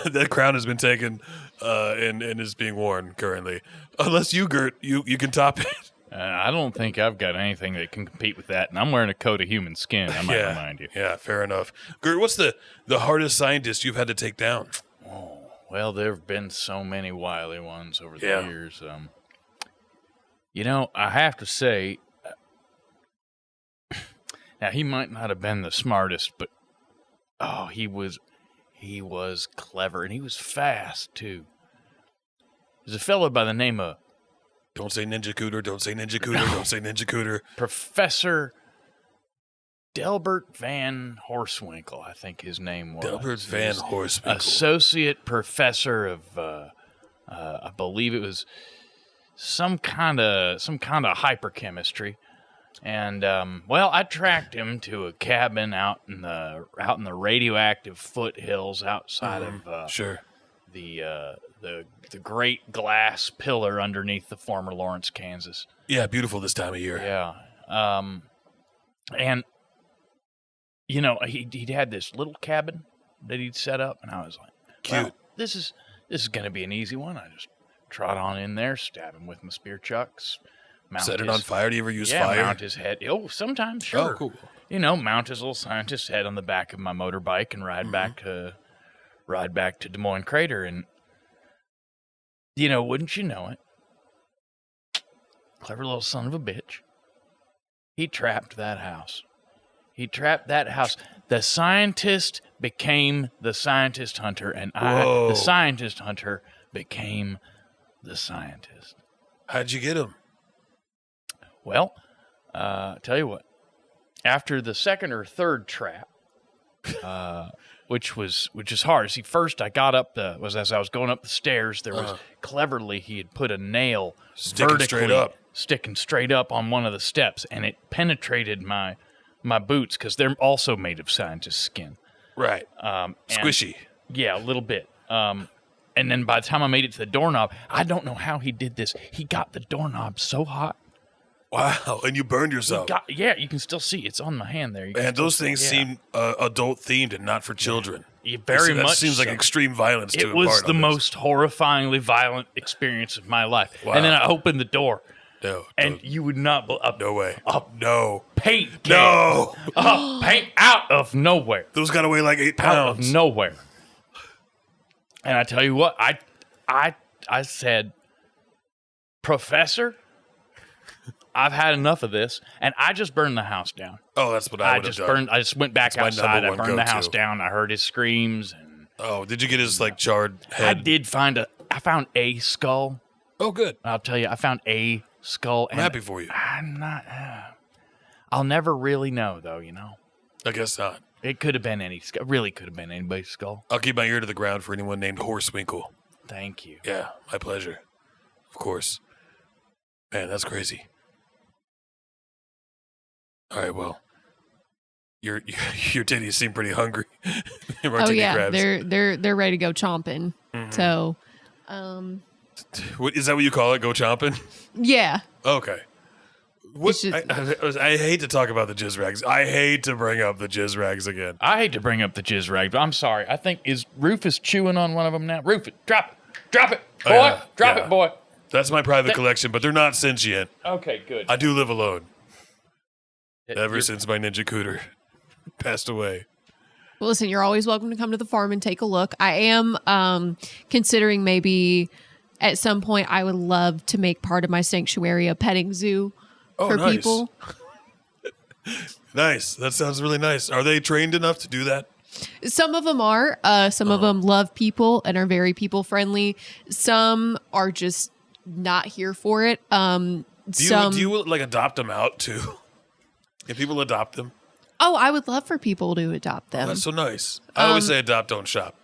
That crown has been taken and is being worn currently. Unless you, Gert, you can top it. I don't think I've got anything that can compete with that, and I'm wearing a coat of human skin, I might remind you. Yeah, fair enough. Gert, what's the hardest scientist you've had to take down? Well, there have been so many wily ones over the Yeah. years. I have to say, now he might not have been the smartest, but he was clever, and he was fast too. There's a fellow by the name of Don't say Ninja Cooter, don't say Ninja Cooter, don't say Ninja Cooter. Professor Delbert Van Horswinkle, I think his name was. Delbert Van Horswinkle. Associate Professor of, I believe it was some kind of hyperchemistry, and I tracked him to a cabin out in the radioactive foothills outside of Sure. the great glass pillar underneath the former Lawrence, Kansas. Yeah, beautiful this time of year. Yeah, and he'd had this little cabin that he'd set up, and I was like, Cute. well, this is going to be an easy one. I just trot on in there, stab him with my spear chucks, Set it on fire. Do you ever use fire? mount his head. Oh, sometimes, sure. Oh, cool. Mount his little scientist head on the back of my motorbike and ride back to Des Moines Crater, and wouldn't you know it, clever little son of a bitch, he trapped that house. The scientist became the scientist hunter, and Whoa. the scientist hunter became the scientist. How'd you get him? Well, tell you what, after the second or third trap, which is hard. See, first I got up as I was going up the stairs, there was cleverly he had put a nail sticking straight up on one of the steps, and it penetrated my boots because they're also made of scientist skin. Right. And- Squishy. Yeah, a little bit. And then by the time I made it to the doorknob, I don't know how he did this. He got the doorknob so hot. Wow. And you burned yourself. You can still see it's on my hand there. And those things seem adult themed and not for children. Yeah, very that much. seems like so. extreme violence to It was impart the on this. most horrifyingly violent experience of my life. Wow. And then I opened the door, No. and you would not no way. No. paint can. No. Paint out of nowhere. Those got to weigh like 8 Out of pounds. nowhere. And I tell you what, I said, Professor, I've had enough of this, and I just burned the house down. Oh, that's what I would have done. I just went back That's my outside. number I one burned the go-to. house down. I heard his screams, and Oh, did you get his like charred head? I did find I found a skull. Oh, good. I'll tell you, I found a skull. I'm happy for you. I'm not. I'll never really know, though. I guess not. It could have been any skull. Really could have been anybody's skull. I'll keep my ear to the ground for anyone named Horsewinkle. Thank you. Yeah, my pleasure. Of course. Man, that's crazy. All right, well, your titties seem pretty hungry. Oh yeah, crabs. they're ready to go chomping. Mm-hmm. So, What is that? What you call it? Go chomping? yeah. Okay. What, It's just- I hate to talk about the jizz rags. I hate to bring up the jizz rags again. I hate to bring up the jizz rag, but I'm sorry. I think is Rufus chewing on one of them now. Rufus, drop it, boy, Oh, yeah, drop yeah. it, boy. That's my private collection, but they're not sentient. Okay, good. I do live alone. Ever You're- since my ninja cooter passed away. Well, listen, you're always welcome to come to the farm and take a look. I am considering maybe at some point I would love to make part of my sanctuary a petting zoo for nice. people. Nice. That sounds really nice. Are they trained enough to do that? Some of them are. Some of them love people and are very people friendly. Some are just not here for it. Do you like adopt them out too? If people adopt them? Oh, I would love for people to adopt them. That's so nice. I always say adopt, don't shop.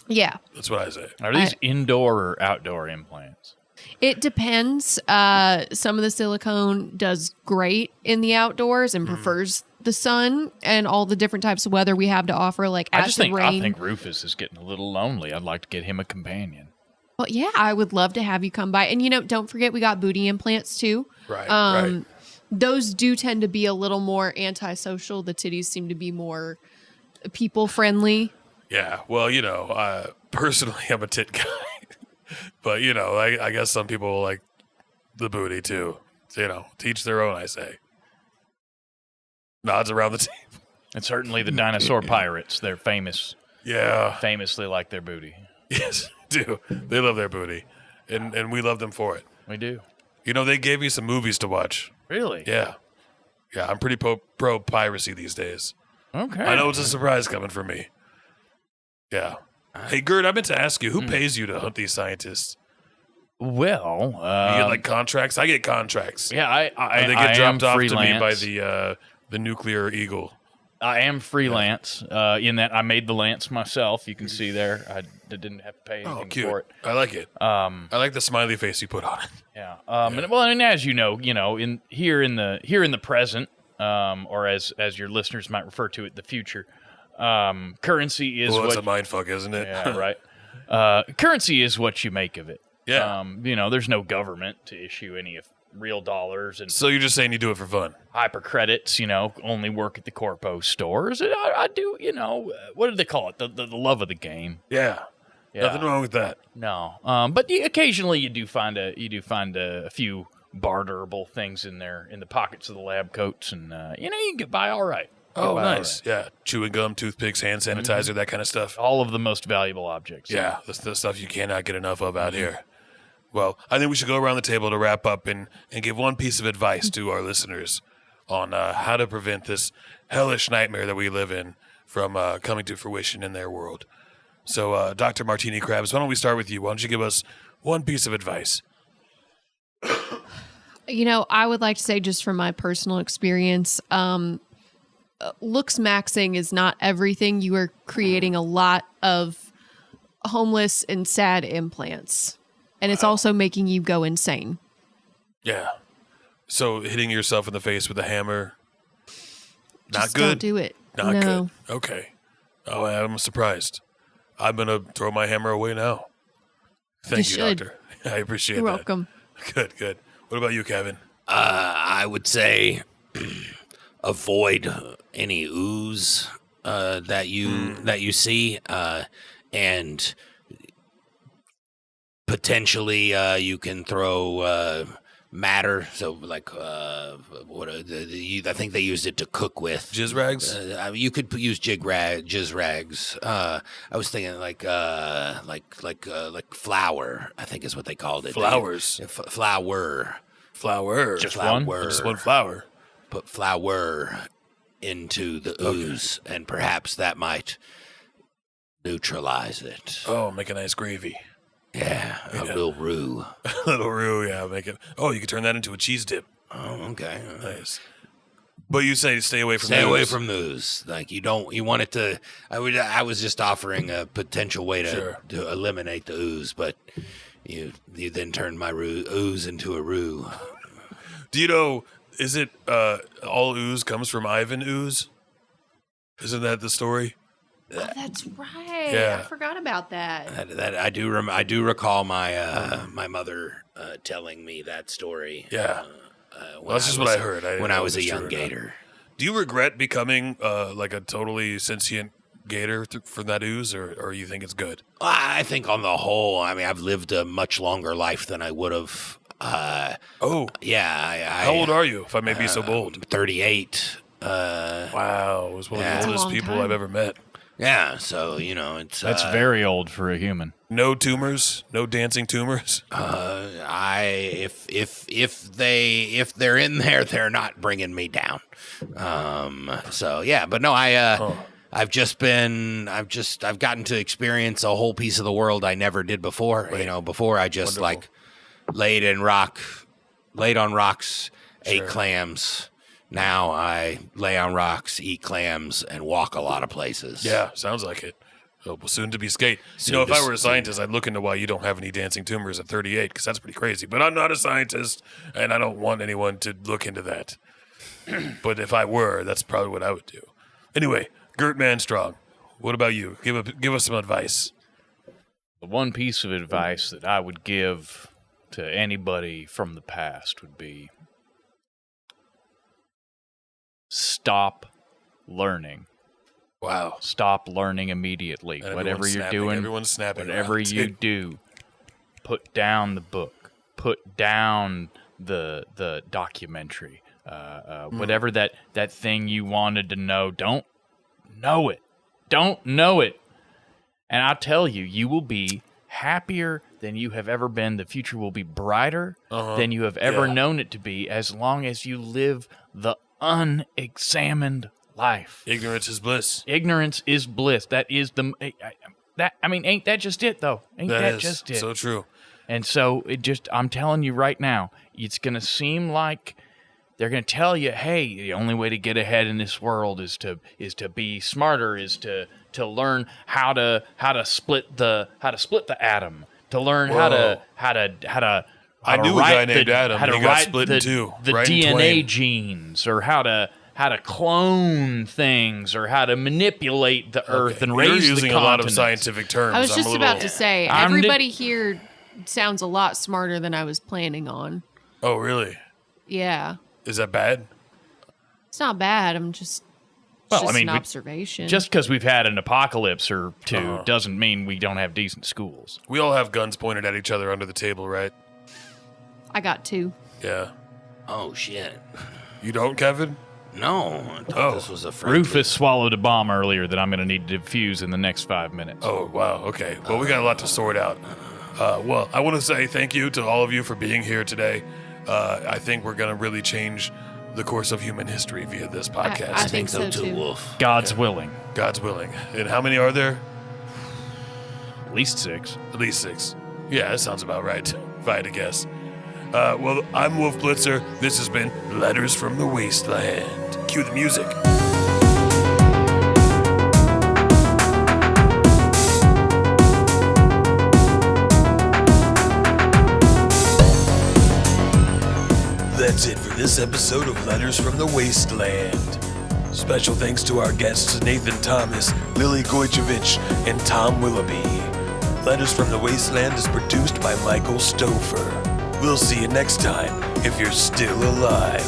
Yeah. That's what I say. Are these indoor or outdoor implants? It depends. Some of the silicone does great in the outdoors and prefers the sun and all the different types of weather we have to offer, like I acid rain. think Rufus is getting a little lonely. I'd like to get him a companion. Well, yeah, I would love to have you come by. And, don't forget we got booty implants too. Right, right. Those do tend to be a little more antisocial. The titties seem to be more people friendly. Yeah. Well, personally, I'm a tit guy. But, I guess some people like the booty too. So, teach their own, I say. Nods around the table. And certainly the dinosaur pirates. They're famous. Yeah. Famously like their booty. Yes, do. They love their booty. And we love them for it. We do. They gave me some movies to watch. Really? Yeah. Yeah, I'm pretty pro piracy these days. Okay. I know it's a surprise coming for me. Yeah. Hey, Gert, I meant to ask you, who pays you to hunt these scientists? Well, You get contracts? I get contracts. yeah, I They get dropped off freelance. to me by the nuclear eagle. I am freelance in that I made the lance myself. You can see there. I didn't have to pay anything Oh, cute. for it. I like it. I like the smiley face you put on it. Yeah. And as you know, in the present, or as your listeners might refer to it, the future, currency is Well, it's what. a mind fuck, isn't it? Yeah, right. Currency is what you make of it. Yeah. There's no government to issue any real dollars, and So you're just saying you do it for fun? hypercredits, only work at the corpo stores. And I do, what do they call it? The love of the game. Yeah. Yeah. Nothing wrong with that. No, but occasionally you do find a few barterable things in the pockets of the lab coats, and you can get by all right. Oh, nice. Yeah. Chewing gum, toothpicks, hand sanitizer, that kind of stuff. All of the most valuable objects. Yeah. That's the stuff you cannot get enough of out here. Well, I think we should go around the table to wrap up and give one piece of advice to our listeners on how to prevent this hellish nightmare that we live in from coming to fruition in their world. So, Dr. Martini Krabs, why don't we start with you? Why don't you give us one piece of advice? I would like to say just from my personal experience, looks maxing is not everything. You are creating a lot of homeless and sad implants. And it's also making you go insane. Yeah. So hitting yourself in the face with a hammer, not Just good. Don't do it. Not No. good. Okay. Oh, I'm surprised. I'm going to throw my hammer away now. Thank you, should. Doctor. I appreciate You're that. welcome. Good. What about you, Kevin? I would say avoid any ooze that you see, and potentially you can throw matter. So like I think they used it to cook with. Jizz rags? You could use jizz rags. I was thinking like flour, I think is what they called it. Flowers. Flour. Flower. Just flower. one? Just one flower. Put flour into the ooze, and perhaps that might neutralize it. Oh, make a nice gravy. Yeah, a little roux. Little roux, yeah, make it. Oh, you could turn that into a cheese dip. Oh, okay. Nice. But you say stay away from Stay the away ooze. from the ooze. Like you want it to. I was just offering a potential way to eliminate the ooze, but you then turned my ooze into a roux. Do you know? Is it all ooze comes from Ivan Ooze? Isn't that the story? Oh, that's right. Yeah. I forgot about that. That I do recall my my mother telling me that story. Yeah. Well, that's just what I heard. I didn't when know I if was it a was true young or not. gator. Do you regret becoming like a totally sentient gator from that ooze, or you think it's good? I think on the whole, I mean, I've lived a much longer life than I would have. Oh, Yeah. how old are you, if I may be so bold? 38. Wow, it was one of Yeah. the That's a oldest long people time. I've ever met. Yeah, so it's That's very old for a human. No tumors, no dancing tumors. if they're in there, they're not bringing me down. So yeah, but no, I've gotten to experience a whole piece of the world I never did before. Right. Before I just Wonderful. laid on rocks, ate Sure. clams. Now I lay on rocks, eat clams, and walk a lot of places. Yeah, sounds like it. Oh, well, soon to be skate. Soon If to I were a soon. scientist, I'd look into why you don't have any dancing tumors at 38, because that's pretty crazy. But I'm not a scientist, and I don't want anyone to look into that. But if I were, that's probably what I would do. Anyway, Gert Manstrong, what about you? Give us some advice. The one piece of advice that I would give to anybody from the past would be stop learning. Wow. Stop learning immediately. And whatever everyone's you're snapping. doing, Everyone's snapping. whatever around, you too. do, put down the book. Put down the documentary. Whatever that thing you wanted to know, don't know it. Don't know it. And I'll tell you, you will be happier than you have ever been. The future will be brighter than you have ever known it to be, as long as you live the unexamined life. Ignorance is bliss. Ignorance is bliss. That is the ain't that just it though? Ain't that is just it? so true. And so I'm telling you right now, it's going to seem like they're going to tell you, hey, the only way to get ahead in this world is to be smarter, is to learn how to split the atom, to learn how to I knew a guy named Adam, how to and he got write split in two, the right in DNA twain. genes, or how to clone things, or how to manipulate the earth and raise You're the using a lot of continents. scientific terms. I was I'm just a little, about to say, I'm everybody here sounds a lot smarter than I was planning on. Oh, really? Yeah. Is that bad? It's not bad. I'm just, Well, just I mean, an we- observation. Just because we've had an apocalypse or two doesn't mean we don't have decent schools. We all have guns pointed at each other under the table, right? I got two. Yeah. Oh shit. You don't, Kevin? No, I thought this was a friendly. Rufus swallowed a bomb earlier that I'm going to need to defuse in the next 5 minutes. Oh, wow. Okay. Well, we got a lot to sort out. Well, I want to say thank you to all of you for being here today. I think we're going to really change the course of human history via this podcast. I think so too. Wolf. God's willing. God's willing. And how many are there? At least 6. At least 6. Yeah, that sounds about right, if I had to guess. Well, I'm Wolf Blitzer. This has been Letters from the Wasteland. Cue the music. That's it for this episode of Letters from the Wasteland. Special thanks to our guests Nathan Thomas, Lily Gojcevic, and Tom Willoughby. Letters from the Wasteland is produced by Michael Stouffer. We'll see you next time, if you're still alive.